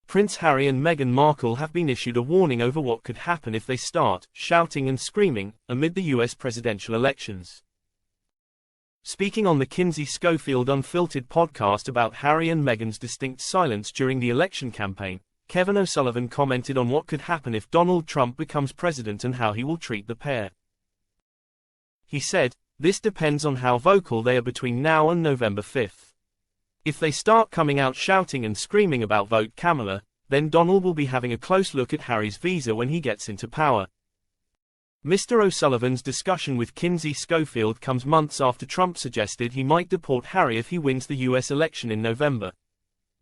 Prince Harry and Meghan Markle have been issued a warning over what could happen if they start shouting and screaming amid the US presidential elections. Speaking on the Kinsey Schofield Unfiltered podcast about Harry and Meghan's distinct silence during the election campaign, Kevin O'Sullivan commented on what could happen if Donald Trump becomes president and how he will treat the pair. He said, "This depends on how vocal they are between now and November 5th. If they start coming out shouting and screaming about vote Kamala, then Donald will be having a close look at Harry's visa when he gets into power." Mr. O'Sullivan's discussion with Kinsey Schofield comes months after Trump suggested he might deport Harry if he wins the US election in November.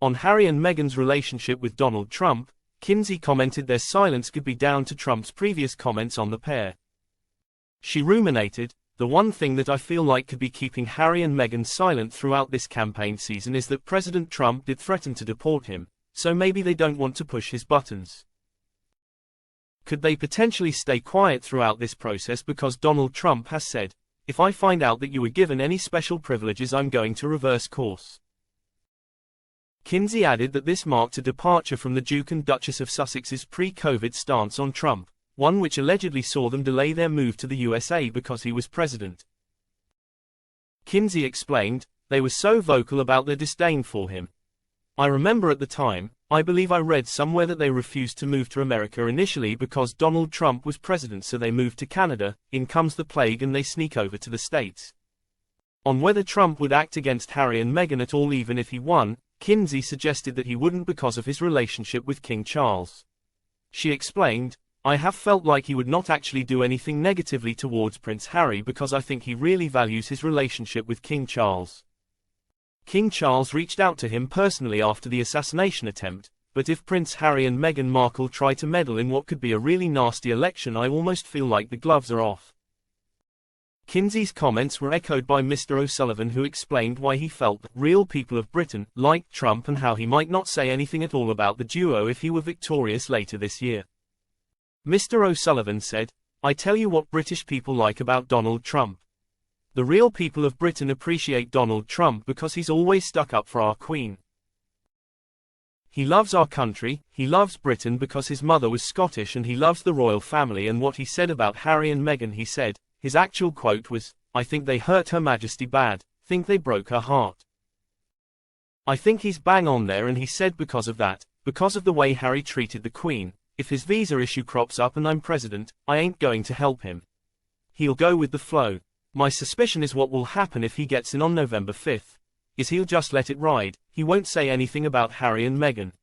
On Harry and Meghan's relationship with Donald Trump, Kinsey commented their silence could be down to Trump's previous comments on the pair. She ruminated, "The one thing that I feel like could be keeping Harry and Meghan silent throughout this campaign season is that President Trump did threaten to deport him, so maybe they don't want to push his buttons. Could they potentially stay quiet throughout this process because Donald Trump has said, 'If I find out that you were given any special privileges, I'm going to reverse course.'" Kinsey added that this marked a departure from the Duke and Duchess of Sussex's pre-COVID stance on Trump, one which allegedly saw them delay their move to the USA because he was president. Kinsey explained, "They were so vocal about their disdain for him. I remember at the time, I believe I read somewhere that they refused to move to America initially because Donald Trump was president, so they moved to Canada, in comes the plague and they sneak over to the States." On whether Trump would act against Harry and Meghan at all even if he won, Kinsey suggested that he wouldn't because of his relationship with King Charles. She explained, "I have felt like he would not actually do anything negatively towards Prince Harry because I think he really values his relationship with King Charles. King Charles reached out to him personally after the assassination attempt, but if Prince Harry and Meghan Markle try to meddle in what could be a really nasty election, I almost feel like the gloves are off." Kinsey's comments were echoed by Mr. O'Sullivan, who explained why he felt that real people of Britain liked Trump and how he might not say anything at all about the duo if he were victorious later this year. Mr. O'Sullivan said, "I tell you what British people like about Donald Trump. The real people of Britain appreciate Donald Trump because he's always stuck up for our Queen. He loves our country, he loves Britain because his mother was Scottish, and he loves the royal family." And what he said about Harry and Meghan, he said, his actual quote was, "I think they hurt Her Majesty bad, think they broke her heart. I think he's bang on there." And he said because of that, because of the way Harry treated the Queen, if his visa issue crops up and I'm president, I ain't going to help him. He'll go with the flow. My suspicion is what will happen if he gets in on November 5th, is he'll just let it ride, he won't say anything about Harry and Meghan.